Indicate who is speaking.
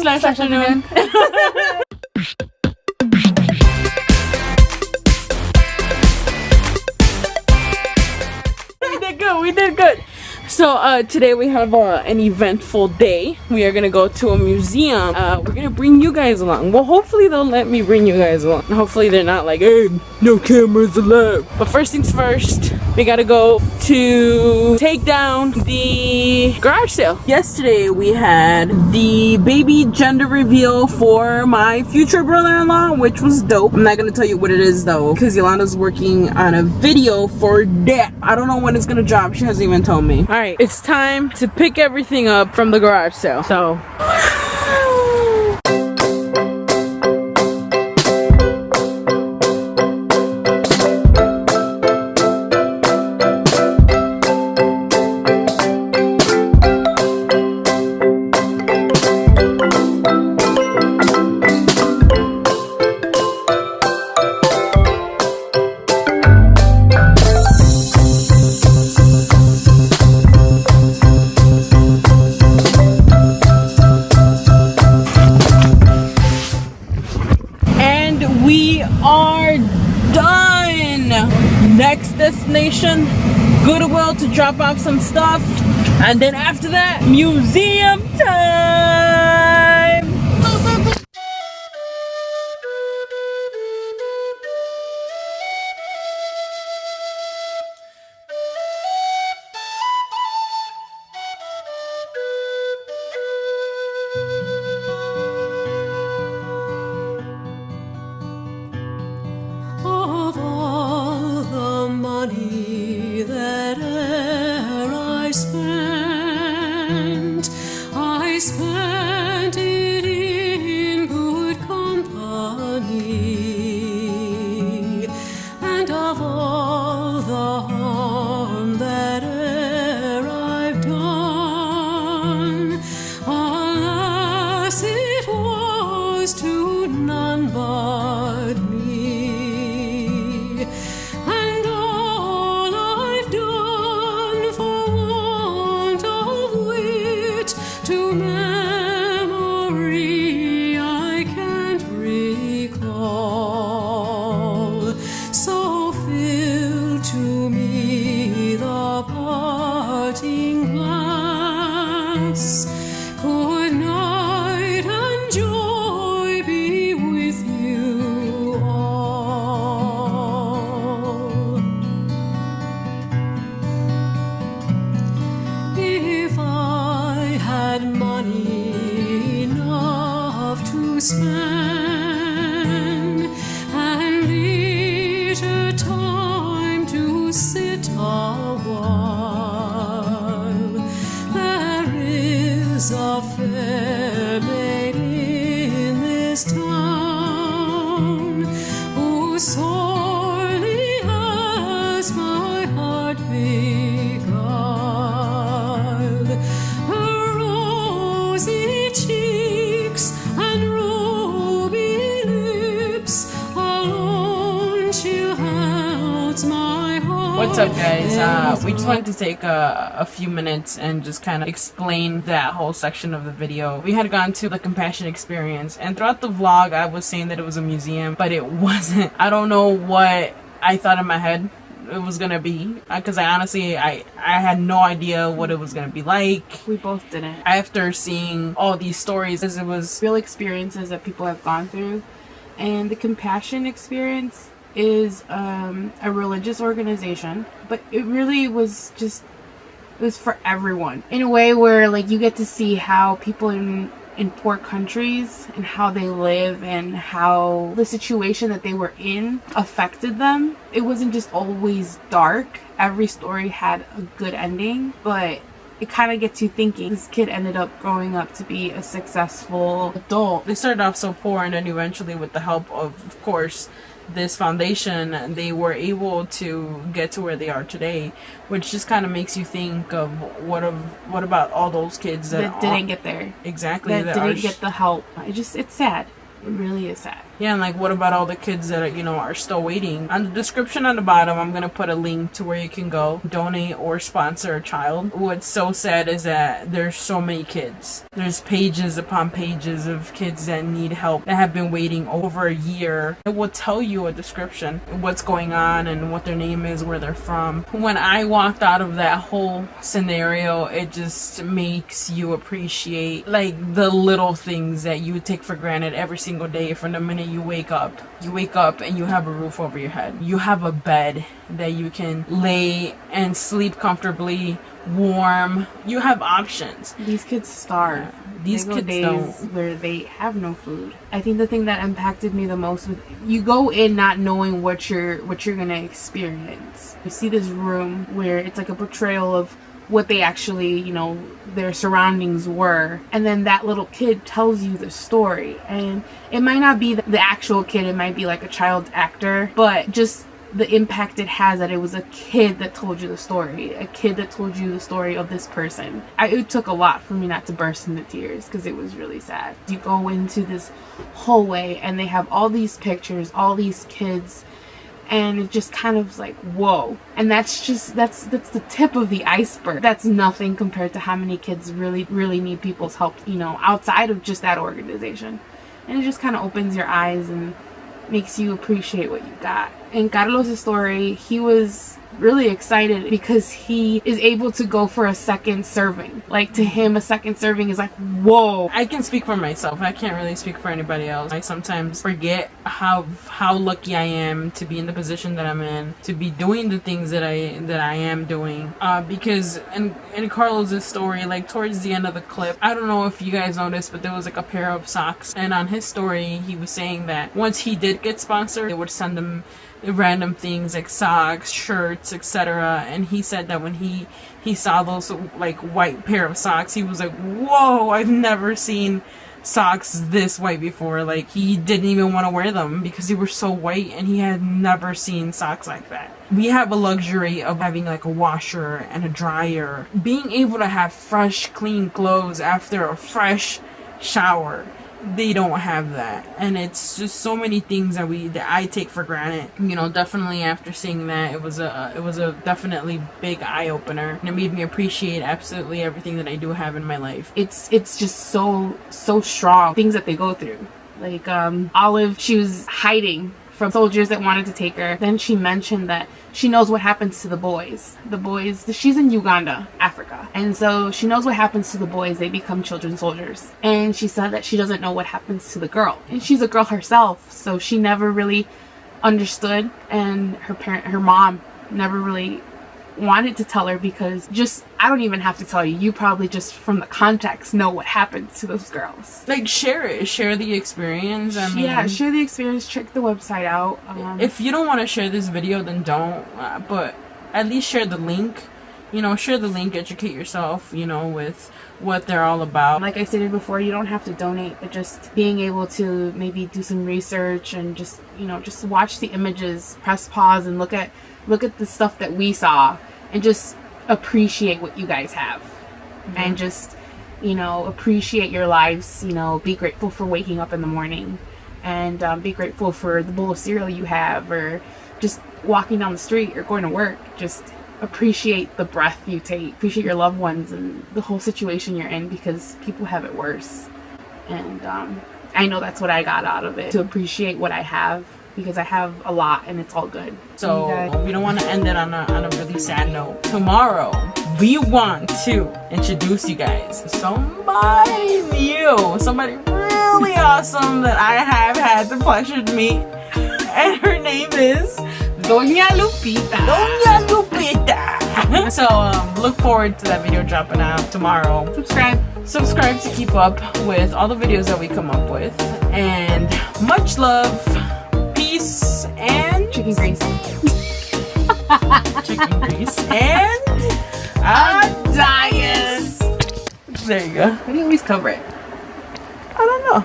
Speaker 1: nice afternoon. We did good. So today we have an eventful day. We are gonna go to a museum. We're gonna bring you guys along. Well, hopefully they'll let me bring you guys along. Hopefully they're not like, hey, no cameras allowed. But first things first, we gotta go to take down the garage sale. Yesterday we had the baby gender reveal for my future brother-in-law, which was dope. I'm not gonna tell you what it is though, because Yolanda's working on a video for that. I don't know when it's gonna drop. She hasn't even told me. Alright, it's time to pick everything up from the garage sale. So we are done. Next destination, Goodwill to drop off some stuff, and then after that, museum time.
Speaker 2: Of all the money that e'er I spent it in good company, and of all the harm that e'er I've done, alas, it was to none but me. And all I've done for want of wit to memory I can't recall. So fill to me the parting glass. Good night and joy be with you all. If I had money enough to spend, and leisure time to sit a while, there is a fair maid in this town who sorely has my heart beguiled. Her rosy cheeks and ruby lips alone she holds my heart.
Speaker 1: What's up, guys? We just wanted to take a few minutes and just kind of explain that whole section of the video. We had gone to the Compassion Experience, and throughout the vlog I was saying that it was a museum, but it wasn't. I don't know what I thought in my head it was gonna be, because I honestly I had no idea what it was gonna be like.
Speaker 3: We both didn't.
Speaker 1: After seeing all these stories, as it was
Speaker 3: Real experiences that people have gone through, and the Compassion Experience is a religious organization, but it really was just, it was for everyone in a way where like you get to see how people in poor countries and how they live and how the situation that they were in affected them. It wasn't just always dark. Every story had a good ending, but it kind of gets you thinking. This kid ended up growing up to be a successful adult.
Speaker 1: They started off so poor, and then eventually with the help of course, this foundation, they were able to get to where they are today, which just kind of makes you think of what about all those kids that
Speaker 3: didn't get there.
Speaker 1: Exactly.
Speaker 3: That didn't get the help. It's sad. It really is sad.
Speaker 1: Yeah, and like, what about all the kids that are, you know, are still waiting? On the description on the bottom, I'm gonna put a link to where you can go donate or sponsor a child. What's so sad is that there's so many kids. There's pages upon pages of kids that need help that have been waiting over a year. It will tell you a description, what's going on and what their name is, where they're from. When I walked out of that whole scenario, it just makes you appreciate like the little things that you would take for granted every single day. From the minute you wake up and you have a roof over your head, you have a bed that you can lay and sleep comfortably, warm. You have options.
Speaker 3: These kids starve.
Speaker 1: These
Speaker 3: They go
Speaker 1: kids
Speaker 3: days
Speaker 1: don't.
Speaker 3: where they have no food. I think the thing that impacted me the most was you go in not knowing what you're gonna experience. You see this room where it's like a portrayal of what they actually, you know, their surroundings were, and then that little kid tells you the story, and it might not be the actual kid, it might be like a child actor, but just the impact it has that it was a kid that told you the story, a kid that told you the story of this person. It took a lot for me not to burst into tears because it was really sad. You go into this hallway and they have all these pictures, all these kids, and it just kind of like, whoa. And that's the tip of the iceberg. That's nothing compared to how many kids really need people's help, you know, outside of just that organization. And it just kind of opens your eyes and makes you appreciate what you got. In Carlos' story, he was really excited because he is able to go for a second serving. Like, to him, a second serving is like, whoa.
Speaker 1: I can speak for myself. I can't really speak for anybody else. I sometimes forget how lucky I am to be in the position that I'm in, to be doing the things that I am doing. Because in Carlos's story, like towards the end of the clip, I don't know if you guys noticed, but there was like a pair of socks. And on his story, he was saying that once he did get sponsored, they would send him random things like socks, shirts, etc. And he said that when he saw those like white pair of socks, he was like, whoa, I've never seen socks this white before. Like, he didn't even want to wear them because they were so white, and he had never seen socks like that. We have a luxury of having like a washer and a dryer, being able to have fresh, clean clothes after a fresh shower. They don't have that, and it's just so many things that I take for granted. You know, definitely after seeing that, it was a definitely big eye opener, and it made me appreciate absolutely everything that I do have in my life.
Speaker 3: It's just so strong, things that they go through. Like Olive, she was hiding from soldiers that wanted to take her. Then she mentioned that she knows what happens to the boys. She's in Uganda, Africa. And so she knows what happens to the boys. They become children soldiers. And she said that she doesn't know what happens to the girl. And she's a girl herself, so she never really understood. And her mom never really wanted to tell her because I don't even have to tell you. You probably just from the context know what happens to those girls.
Speaker 1: Like, share the experience. I mean,
Speaker 3: yeah, share the experience. Check the website out.
Speaker 1: If you don't want to share this video, then don't. But at least share the link. You know, share the link. Educate yourself. You know, with what they're all about.
Speaker 3: Like I stated before, you don't have to donate, but just being able to maybe do some research and just watch the images, press pause, and look at the stuff that we saw, and just appreciate what you guys have. And just, appreciate your lives. Be grateful for waking up in the morning, and be grateful for the bowl of cereal you have, or just walking down the street or going to work. Just appreciate the breath you take, appreciate your loved ones and the whole situation you're in, because people have it worse. And I know that's what I got out of it, to appreciate what I have, because I have a lot and it's all good.
Speaker 1: So we don't want to end it on a really sad note. Tomorrow we want to introduce you guys to somebody new, somebody really awesome that I have had the pleasure to meet, and her name is
Speaker 3: Doña Lupita.
Speaker 1: Doña Lupita. So look forward to that video dropping out tomorrow. Subscribe to keep up with all the videos that we come up with. And much love, peace, and
Speaker 3: chicken grease.
Speaker 1: Chicken grease and Adias. There you go.
Speaker 3: How do you always cover it?
Speaker 1: I don't know.